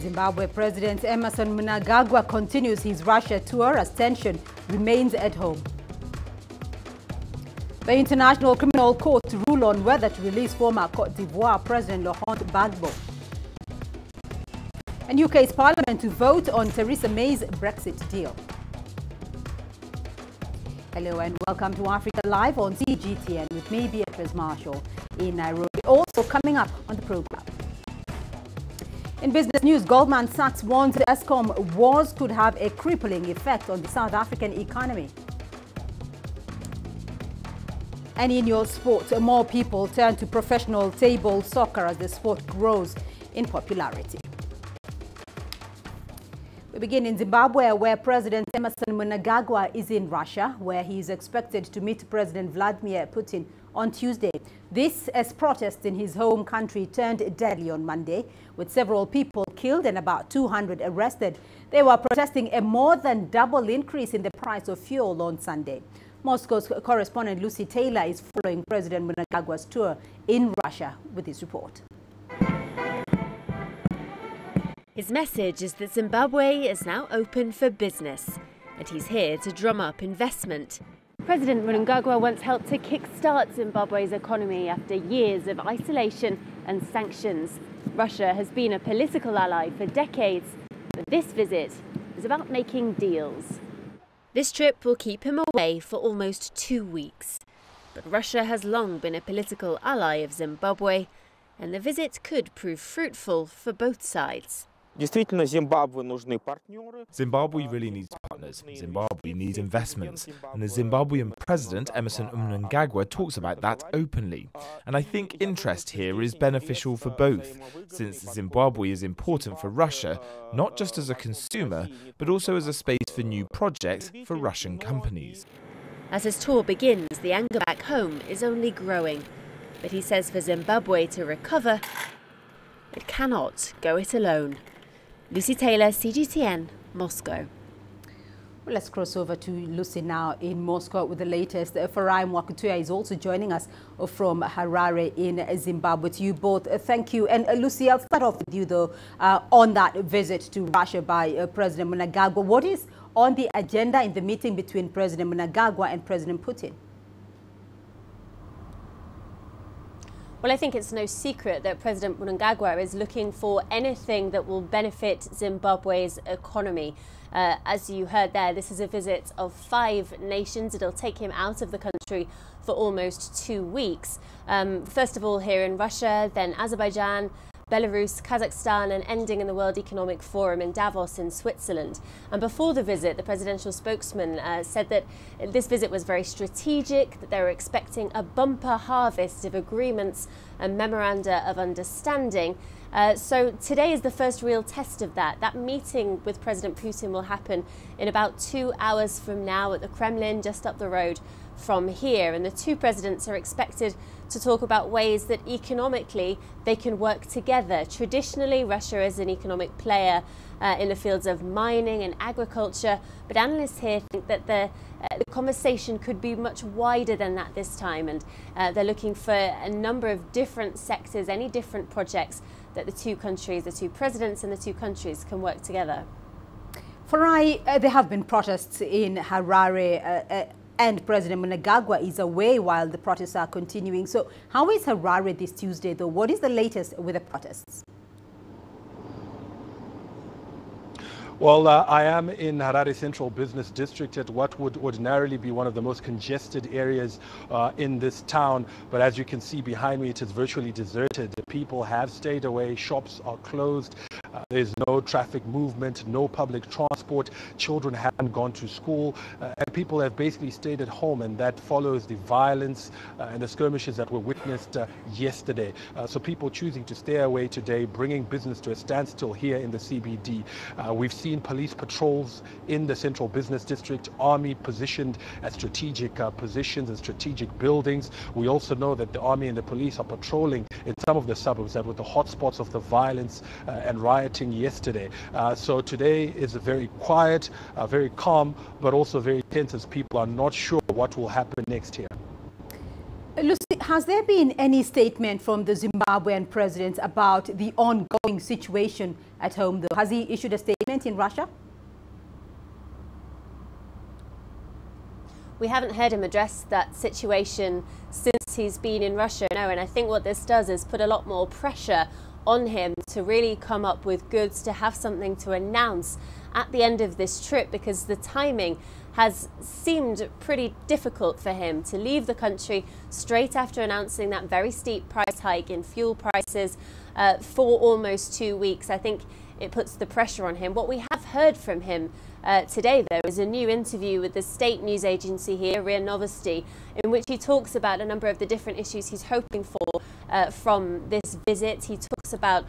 Zimbabwe President Emmerson Mnangagwa continues his Russia tour as tension remains at home. The International Criminal Court to rule on whether to release former Cote d'Ivoire President Laurent Gbagbo. And UK's Parliament to vote on Theresa May's Brexit deal. Hello and welcome to Africa Live on CGTN with me, Beatrice Marshall, in Nairobi. Also coming up on the program. In business news, Goldman Sachs warns the Eskom wars could have a crippling effect on the South African economy. And in your sport, more people turn to professional table soccer as the sport grows in popularity. We begin in Zimbabwe, where President Emmerson Mnangagwa is in Russia, where he is expected to meet President Vladimir Putin on Tuesday. This as protests in his home country turned deadly on Monday, with several people killed and about 200 arrested. They were protesting a more than double increase in the price of fuel on Sunday. Moscow's correspondent Lucy Taylor is following President Mnangagwa's tour in Russia with this report. His message is that Zimbabwe is now open for business, and he's here to drum up investment. President Mnangagwa once helped to kickstart Zimbabwe's economy after years of isolation and sanctions. Russia has been a political ally for decades, but this visit is about making deals. This trip will keep him away for almost 2 weeks. But Russia has long been a political ally of Zimbabwe, and the visit could prove fruitful for both sides. Zimbabwe really needs partners. Zimbabwe needs investments. And the Zimbabwean president, Emmerson Mnangagwa, talks about that openly. And I think interest here is beneficial for both, since Zimbabwe is important for Russia, not just as a consumer, but also as a space for new projects for Russian companies. As his tour begins, the anger back home is only growing. But he says for Zimbabwe to recover, it cannot go it alone. Lucy Taylor, CGTN, Moscow. Well, let's cross over to Lucy now in Moscow with the latest. Farai Mwakituya is also joining us from Harare in Zimbabwe. To you both, thank you. And Lucy, I'll start off with you, though, on that visit to Russia by President Mnangagwa. What is on the agenda in the meeting between President Mnangagwa and President Putin? Well, I think it's no secret that President Mnangagwa is looking for anything that will benefit Zimbabwe's economy. As you heard there, this is a visit of 5 nations. It'll take him out of the country for almost 2 weeks. First of all, here in Russia, then Azerbaijan, Belarus, Kazakhstan, and ending in the World Economic Forum in Davos in Switzerland. And before the visit, the presidential spokesman said that this visit was very strategic, that they were expecting a bumper harvest of agreements and memoranda of understanding. So today is the first real test of that. That meeting with President Putin will happen in about 2 hours from now at the Kremlin, just up the road from here. And the two presidents are expected to talk about ways that economically they can work together. Traditionally, Russia is an economic player in the fields of mining and agriculture, but analysts here think that the conversation could be much wider than that this time, and they're looking for a number of different sectors, any different projects that the two countries, the two presidents and the two countries can work together. Farai, there have been protests in Harare and President Mnangagwa is away while the protests are continuing. So how is Harare this Tuesday, though? What is the latest with the protests? Well, I am in Harare Central Business District at what would ordinarily be one of the most congested areas in this town. But as you can see behind me, it is virtually deserted. The people have stayed away. Shops are closed. There's no traffic movement, no public transport. Children haven't gone to school, and people have basically stayed at home, and that follows the violence and the skirmishes that were witnessed yesterday. So people choosing to stay away today, bringing business to a standstill here in the CBD. We've seen police patrols in the Central Business District, army positioned at strategic positions and strategic buildings. We also know that the army and the police are patrolling in some of the suburbs that were the hotspots of the violence and rioting yesterday. So today is very quiet, very calm, but also very tense as people are not sure what will happen next here. Lucy, has there been any statement from the Zimbabwean president about the ongoing situation at home, though? Has he issued a statement in Russia? We haven't heard him address that situation since he's been in Russia, no, and I think what this does is put a lot more pressure on him to really come up with goods, to have something to announce at the end of this trip, because the timing has seemed pretty difficult for him to leave the country straight after announcing that very steep price hike in fuel prices for almost 2 weeks. I think it puts the pressure on him. What we have heard from him today, though, is a new interview with the state news agency here, RIA Novosti, in which he talks about a number of the different issues he's hoping for from this visit. He talks about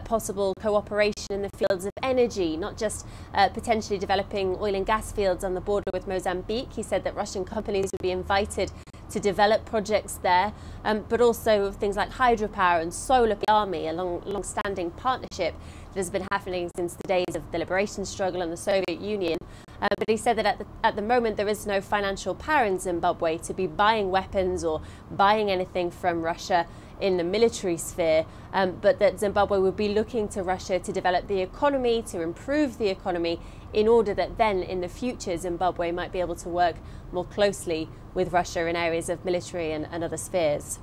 possible cooperation in the fields of energy, not just potentially developing oil and gas fields on the border with Mozambique. He said that Russian companies would be invited to develop projects there, but also things like hydropower and solar army, a long-standing partnership that has been happening since the days of the liberation struggle and the Soviet Union. But he said that at the moment there is no financial power in Zimbabwe to be buying weapons or buying anything from Russia in the military sphere, but that Zimbabwe would be looking to Russia to develop the economy, to improve the economy, in order that then in the future Zimbabwe might be able to work more closely with Russia in areas of military and other spheres.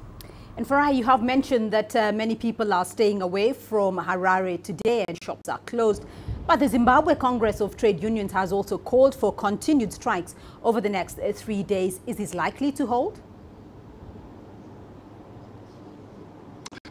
And Farai, you have mentioned that many people are staying away from Harare today and shops are closed. But the Zimbabwe Congress of Trade Unions has also called for continued strikes over the next 3 days. Is this likely to hold?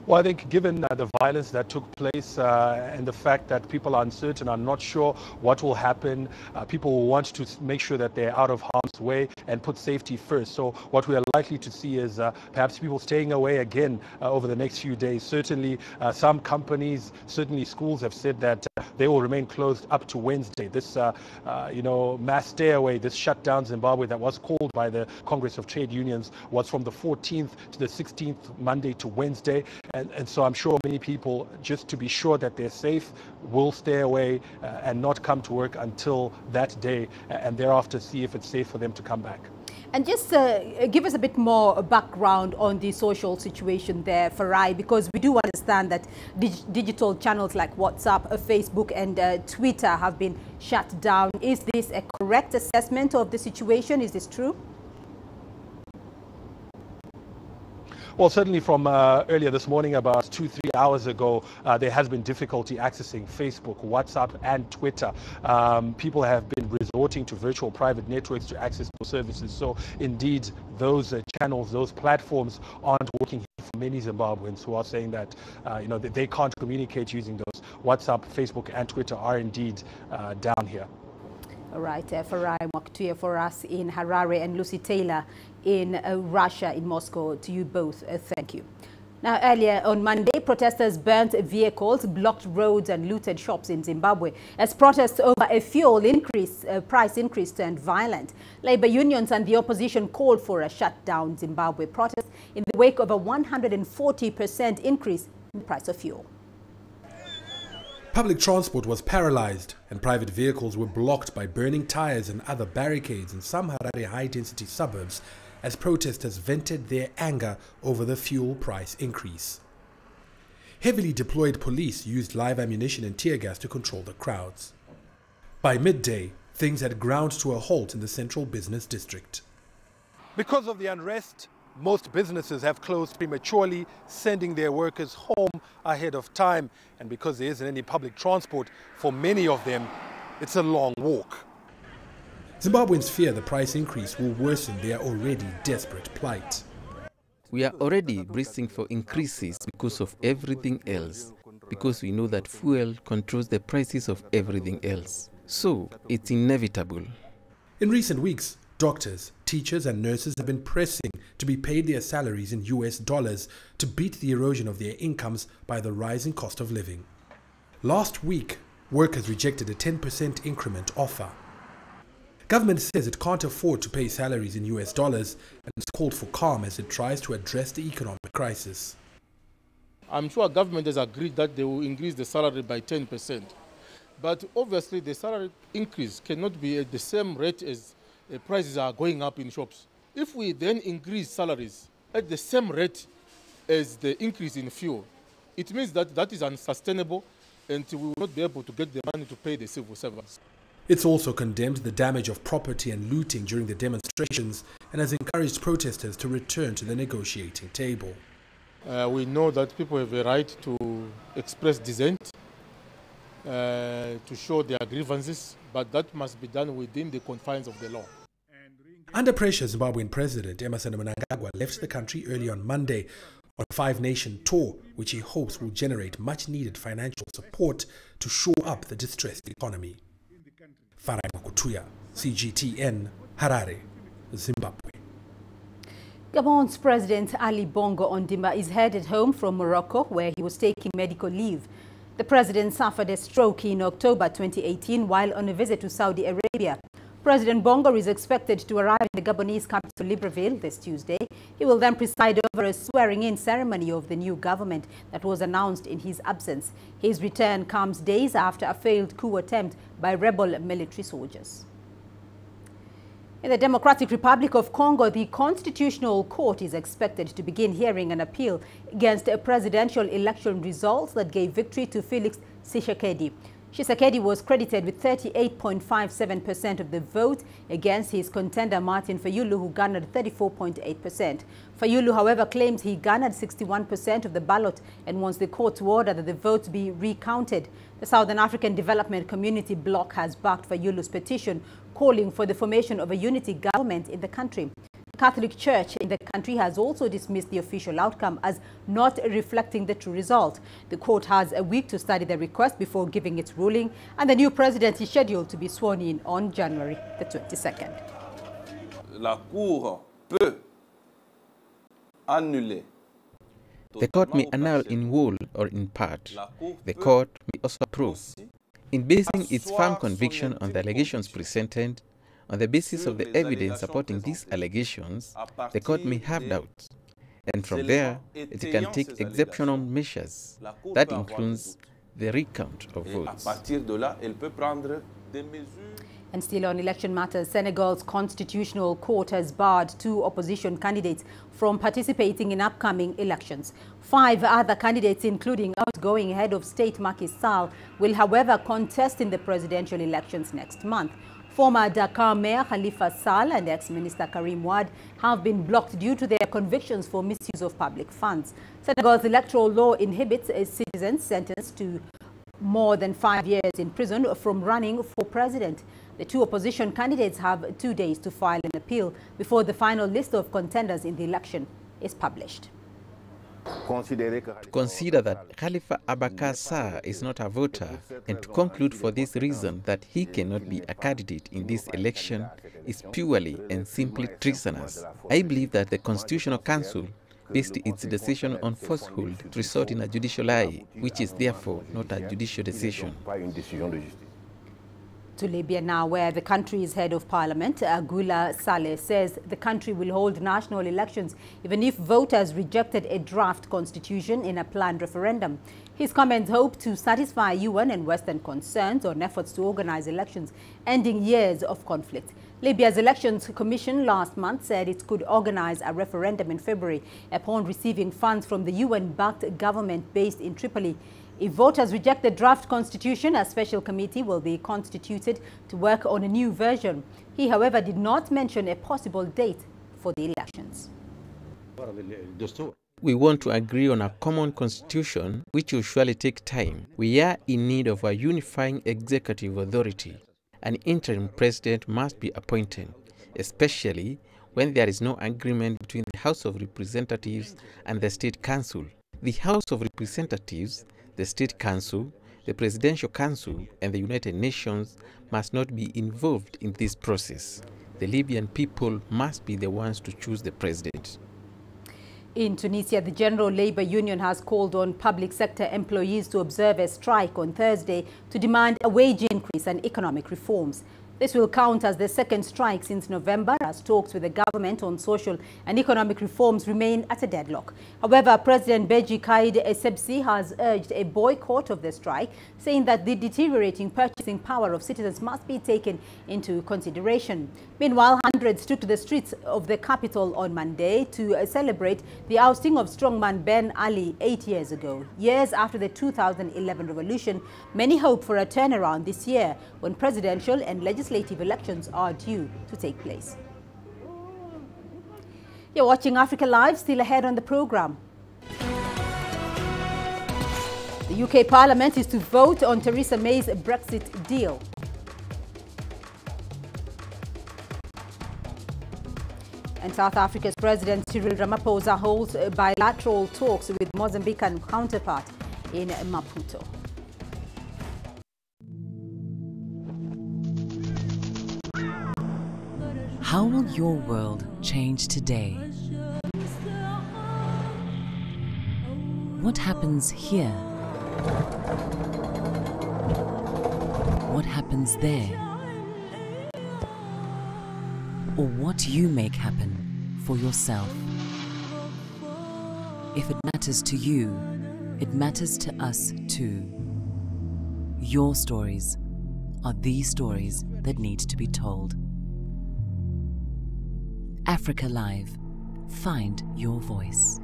Well, I think given the violence that took place and the fact that people are uncertain, are not sure what will happen, people will want to make sure that they're out of harm's way and put safety first. So what we are likely to see is perhaps people staying away again over the next few days. Certainly some companies, certainly schools have said that they will remain closed up to Wednesday. This, mass stay away, this shutdown Zimbabwe that was called by the Congress of Trade Unions was from the 14th to the 16th, Monday to Wednesday. And so I'm sure many people, just to be sure that they're safe, will stay away and not come to work until that day, and thereafter see if it's safe for them to come back. And just give us a bit more background on the social situation there, Farai, because we do understand that digital channels like WhatsApp, Facebook and Twitter have been shut down. Is this a correct assessment of the situation? Is this true? Well, certainly from earlier this morning, about 2-3 hours ago, there has been difficulty accessing Facebook, WhatsApp and Twitter. People have been resorting to virtual private networks to access those services. So indeed, those channels, those platforms aren't working for many Zimbabweans who are saying that that they can't communicate using those. WhatsApp, Facebook and Twitter are indeed down here. All right, Farai Mwaktuye for us in Harare and Lucy Taylor in Russia, in Moscow. To you both, thank you. Now, earlier on Monday, protesters burnt vehicles, blocked roads and looted shops in Zimbabwe as protests over a fuel price increase turned violent. Labor unions and the opposition called for a shutdown Zimbabwe protest in the wake of a 140% increase in the price of fuel. Public transport was paralyzed and private vehicles were blocked by burning tires and other barricades in some Harare high-density suburbs as protesters vented their anger over the fuel price increase. Heavily deployed police used live ammunition and tear gas to control the crowds. By midday, things had ground to a halt in the central business district. Because of the unrest, most businesses have closed prematurely, sending their workers home ahead of time. And because there isn't any public transport, for many of them, it's a long walk. Zimbabweans fear the price increase will worsen their already desperate plight. We are already bracing for increases because of everything else, because we know that fuel controls the prices of everything else. So it's inevitable. In recent weeks, doctors, teachers and nurses have been pressing to be paid their salaries in US dollars to beat the erosion of their incomes by the rising cost of living. Last week, workers rejected a 10% increment offer. Government says it can't afford to pay salaries in US dollars and has called for calm as it tries to address the economic crisis. I'm sure government has agreed that they will increase the salary by 10%. But obviously the salary increase cannot be at the same rate as prices are going up in shops. If we then increase salaries, at the same rate as the increase in fuel, it means that that is unsustainable and we will not be able to get the money to pay the civil servants. It's also condemned the damage of property and looting during the demonstrations and has encouraged protesters to return to the negotiating table. We know that people have a right to express dissent, to show their grievances, but that must be done within the confines of the law. Under pressure, Zimbabwean President Emmerson Mnangagwa left the country early on Monday on a five-nation tour, which he hopes will generate much-needed financial support to shore up the distressed economy. CGTN, Harare, Zimbabwe. Gabon's President Ali Bongo Ondimba is headed home from Morocco, where he was taking medical leave. The president suffered a stroke in October 2018 while on a visit to Saudi Arabia. President Bongo is expected to arrive in the Gabonese capital Libreville this Tuesday. He will then preside over a swearing-in ceremony of the new government that was announced in his absence. His return comes days after a failed coup attempt by rebel military soldiers. In the Democratic Republic of Congo, the Constitutional Court is expected to begin hearing an appeal against a presidential election results that gave victory to Felix Tshisekedi. Tshisekedi was credited with 38.57% of the vote against his contender Martin Fayulu, who garnered 34.8%. Fayulu, however, claims he garnered 61% of the ballot and wants the court to order that the votes be recounted. The Southern African Development Community Bloc has backed Fayulu's petition, calling for the formation of a unity government in the country. The Catholic Church in the country has also dismissed the official outcome as not reflecting the true result. The court has a week to study the request before giving its ruling, and the new president is scheduled to be sworn in on January the 22nd. La Cour peut annuler. The court may annul in whole or in part. The court may also approve. In basing its firm conviction on the allegations presented, on the basis of the evidence supporting these allegations, the court may have doubts. And from there, it can take exceptional measures. That includes the recount of votes. And still on election matters, Senegal's Constitutional Court has barred 2 opposition candidates from participating in upcoming elections. 5 other candidates, including outgoing head of state Macky Sall, will however contest in the presidential elections next month. Former Dakar Mayor Khalifa Sall and ex-minister Karim Wade have been blocked due to their convictions for misuse of public funds. Senegal's electoral law inhibits a citizen sentenced to more than 5 years in prison from running for president. The 2 opposition candidates have 2 days to file an appeal before the final list of contenders in the election is published. To consider that Khalifa Abakar Sarr is not a voter and to conclude for this reason that he cannot be a candidate in this election is purely and simply treasonous. I believe that the Constitutional Council based its decision on falsehood to result in a judicial lie, which is therefore not a judicial decision. To Libya now, where the country's head of parliament, Gula Saleh, says the country will hold national elections even if voters rejected a draft constitution in a planned referendum. His comments hope to satisfy UN and Western concerns on efforts to organize elections, ending years of conflict. Libya's Elections Commission last month said it could organize a referendum in February upon receiving funds from the UN-backed government based in Tripoli. If voters reject the draft constitution, a special committee will be constituted to work on a new version. He, however, did not mention a possible date for the elections. We want to agree on a common constitution, which will surely take time. We are in need of a unifying executive authority. An interim president must be appointed, especially when there is no agreement between the House of Representatives and the State Council. The House of Representatives, the State Council, the Presidential Council, and the United Nations must not be involved in this process. The Libyan people must be the ones to choose the president. In Tunisia, the General Labour Union has called on public sector employees to observe a strike on Thursday to demand a wage increase and economic reforms. This will count as the second strike since November, as talks with the government on social and economic reforms remain at a deadlock. However, President Beji Caid Essebsi has urged a boycott of the strike, saying that the deteriorating purchasing power of citizens must be taken into consideration. Meanwhile, hundreds took to the streets of the capital on Monday to celebrate the ousting of strongman Ben Ali 8 years ago. Years after the 2011 revolution, many hope for a turnaround this year when presidential and legislative elections are due to take place. You're watching Africa Live, still ahead on the program. The UK Parliament is to vote on Theresa May's Brexit deal. And South Africa's President Cyril Ramaphosa holds bilateral talks with Mozambican counterpart in Maputo. How will your world change today? What happens here? What happens there? Or what you make happen for yourself? If it matters to you, it matters to us too. Your stories are the stories that need to be told. Africa Live. Find your voice.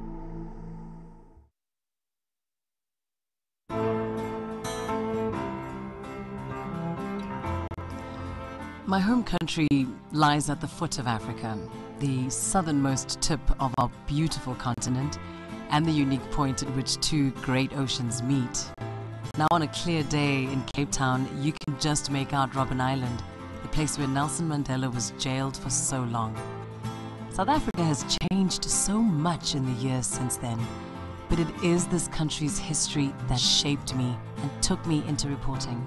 My home country lies at the foot of Africa, the southernmost tip of our beautiful continent and the unique point at which two great oceans meet. Now on a clear day in Cape Town, you can just make out Robben Island, the place where Nelson Mandela was jailed for so long. South Africa has changed so much in the years since then, but it is this country's history that shaped me and took me into reporting.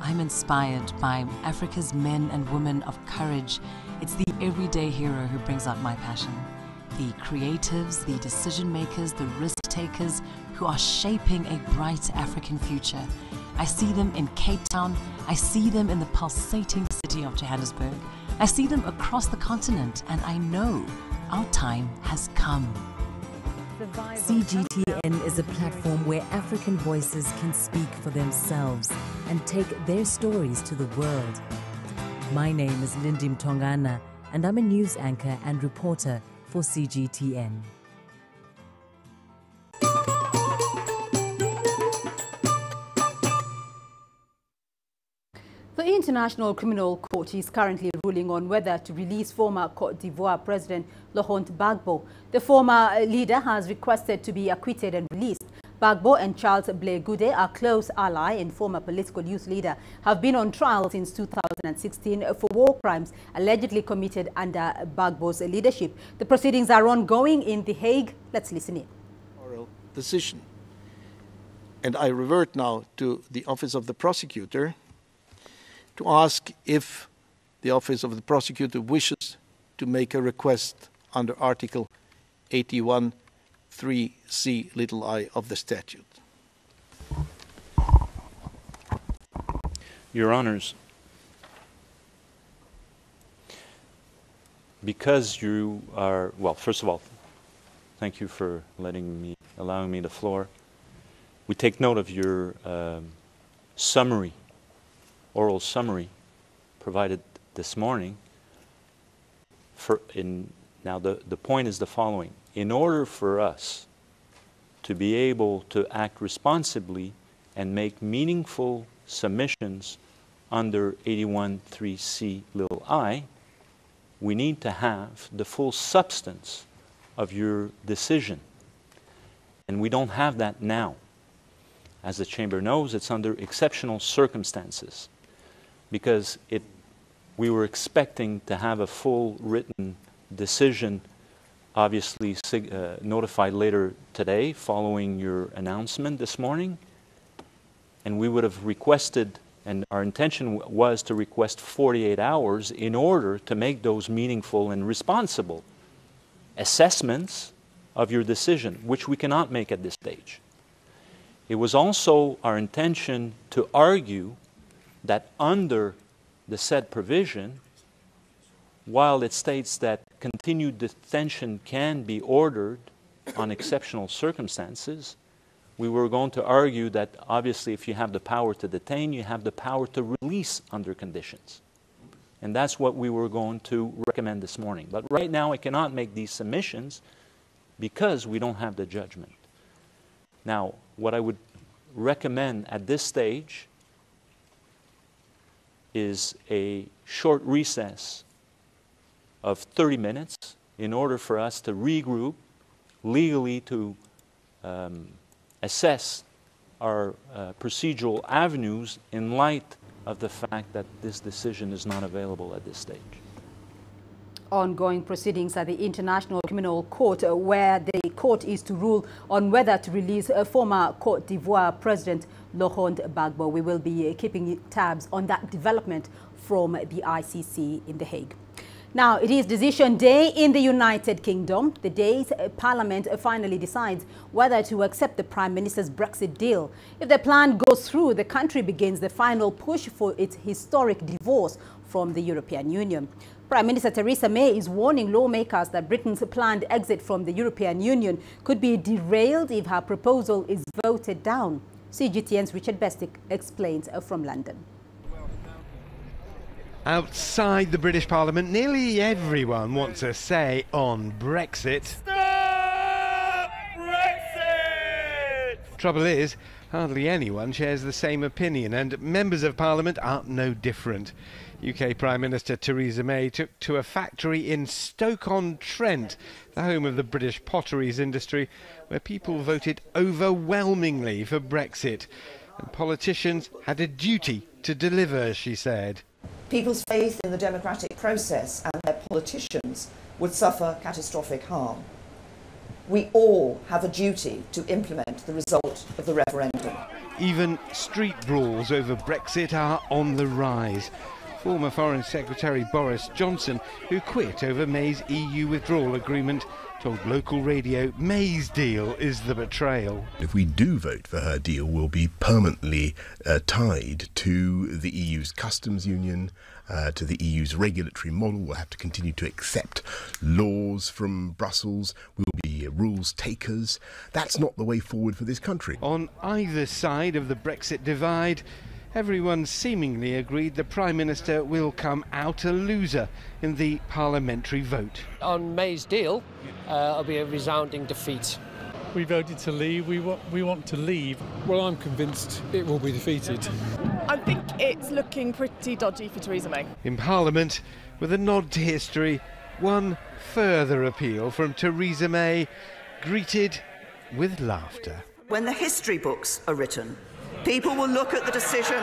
I'm inspired by Africa's men and women of courage. It's the everyday hero who brings out my passion. The creatives, the decision makers, the risk takers who are shaping a bright African future. I see them in Cape Town. I see them in the pulsating city of Johannesburg. I see them across the continent, and I know our time has come. CGTN is a platform where African voices can speak for themselves and take their stories to the world. My name is Lindy Mtongana, and I'm a news anchor and reporter for CGTN. The International Criminal Court is currently ruling on whether to release former Cote d'Ivoire President Laurent Gbagbo. The former leader has requested to be acquitted and released. Gbagbo and Charles Blé Goudé, a close ally and former political youth leader, have been on trial since 2016 for war crimes allegedly committed under Gbagbo's leadership. The proceedings are ongoing in The Hague. Let's listen in. Oral decision. And I revert now to the Office of the Prosecutor to ask if the Office of the Prosecutor wishes to make a request under Article 81(3)(c)(i) of the statute. Your Honors, because you are, well, first of all, thank you for allowing me the floor. We take note of your oral summary provided this morning. Now the point is the following. In order for us to be able to act responsibly and make meaningful submissions under 81(3)(c)(i), we need to have the full substance of your decision. And we don't have that now. As the Chamber knows, it's under exceptional circumstances, because we were expecting to have a full written decision, obviously notified later today following your announcement this morning. And we would have requested, and our intention was to request 48 hours in order to make those meaningful and responsible assessments of your decision, which we cannot make at this stage. It was also our intention to argue that under the said provision, while it states that continued detention can be ordered on exceptional circumstances, we were going to argue that obviously if you have the power to detain, you have the power to release under conditions. And that's what we were going to recommend this morning. But right now I cannot make these submissions because we don't have the judgment. Now, what I would recommend at this stage is a short recess of 30 minutes in order for us to regroup legally to assess our procedural avenues in light of the fact that this decision is not available at this stage. Ongoing proceedings at the International Criminal Court, where the court is to rule on whether to release former Cote d'Ivoire President Laurent Gbagbo. We will be keeping tabs on that development from the ICC in The Hague. Now, it is decision day in the United Kingdom, the days Parliament finally decides whether to accept the Prime Minister's Brexit deal. If the plan goes through, the country begins the final push for its historic divorce from the European Union. Prime Minister Theresa May is warning lawmakers that Britain's planned exit from the European Union could be derailed if her proposal is voted down. CGTN's Richard Bestick explains from London. Outside the British Parliament, nearly everyone wants a say on Brexit. Stop Brexit! Trouble is, hardly anyone shares the same opinion, and members of Parliament are no different. UK Prime Minister Theresa May took to a factory in Stoke-on-Trent, the home of the British potteries industry, where people voted overwhelmingly for Brexit. And politicians had a duty to deliver, she said. People's faith in the democratic process and their politicians would suffer catastrophic harm. We all have a duty to implement the result of the referendum. Even street brawls over Brexit are on the rise. Former Foreign Secretary Boris Johnson, who quit over May's EU withdrawal agreement, told local radio May's deal is the betrayal. If we do vote for her deal, we'll be permanently tied to the EU's customs union, to the EU's regulatory model. We'll have to continue to accept laws from Brussels. We'll be rules takers. That's not the way forward for this country. On either side of the Brexit divide, everyone seemingly agreed the Prime Minister will come out a loser in the parliamentary vote. On May's deal, it'll be a resounding defeat. We voted to leave, we want to leave. Well, I'm convinced it will be defeated. I think it's looking pretty dodgy for Theresa May. In Parliament, with a nod to history, one further appeal from Theresa May, greeted with laughter. When the history books are written, people will look at the decision.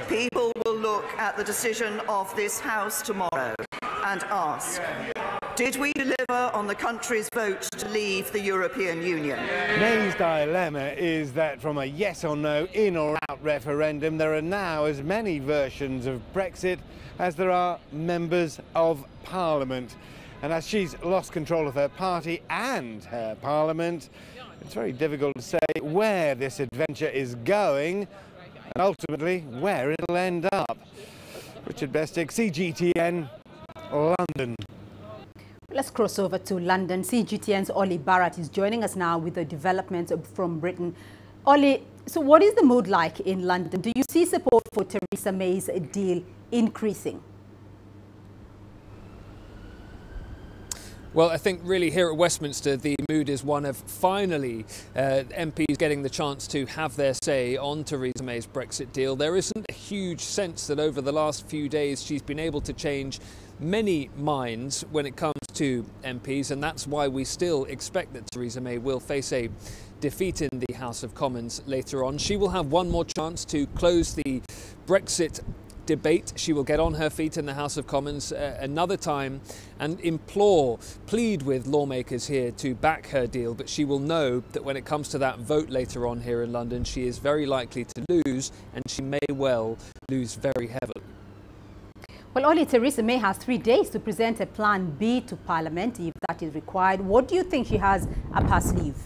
People will look at the decision of this House tomorrow and ask, did we deliver on the country's vote to leave the European Union? May's dilemma is that from a yes or no, in or out referendum, there are now as many versions of Brexit as there are members of Parliament. And as she's lost control of her party and her parliament, it's very difficult to say where this adventure is going and ultimately where it'll end up. Richard Bestick, CGTN, London. Let's cross over to London. CGTN's Oli Barrett is joining us now with the developments from Britain. Oli, so what is the mood like in London? Do you see support for Theresa May's deal increasing? Well, I think really here at Westminster, the mood is one of finally MPs getting the chance to have their say on Theresa May's Brexit deal. There isn't a huge sense that over the last few days she's been able to change many minds when it comes to MPs, and that's why we still expect that Theresa May will face a defeat in the House of Commons later on. She will have one more chance to close the Brexit debate. She will get on her feet in the House of Commons another time and plead with lawmakers here to back her deal, but she will know that when it comes to that vote later on here in London, she is very likely to lose, and she may well lose very heavily. Well, Oli, Theresa May has 3 days to present a Plan B to Parliament if that is required. What do you think she has up her sleeve?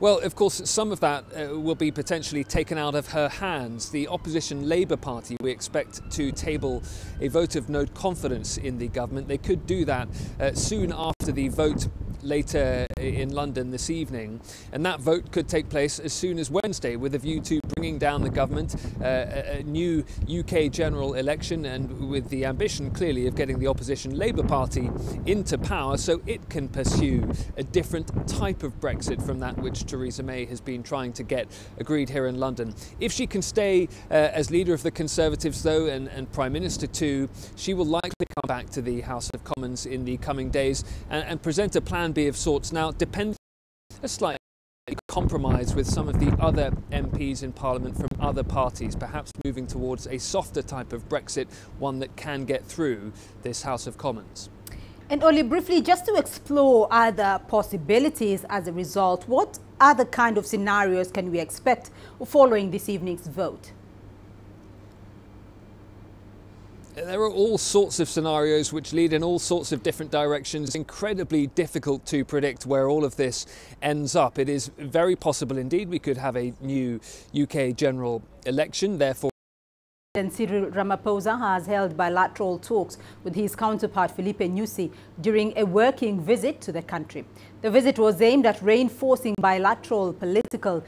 Well, of course, some of that will be potentially taken out of her hands. The opposition Labour Party, we expect to table a vote of no confidence in the government. They could do that soon after the vote later in London this evening, and that vote could take place as soon as Wednesday, with a view to bringing down the government, a new UK general election, and with the ambition clearly of getting the opposition Labour Party into power so it can pursue a different type of Brexit from that which Theresa May has been trying to get agreed here in London. If she can stay as leader of the Conservatives though, and Prime Minister too, she will likely come back to the House of Commons in the coming days and present a plan B of sorts. Now, depending on a slight compromise with some of the other MPs in Parliament from other parties, perhaps moving towards a softer type of Brexit, one that can get through this House of Commons. And only briefly, just to explore other possibilities as a result, what other kind of scenarios can we expect following this evening's vote? There are all sorts of scenarios which lead in all sorts of different directions. It's incredibly difficult to predict where all of this ends up. It is very possible indeed we could have a new UK general election, therefore Cyril Ramaphosa has held bilateral talks with his counterpart Filipe Nyusi during a working visit to the country. The visit was aimed at reinforcing bilateral political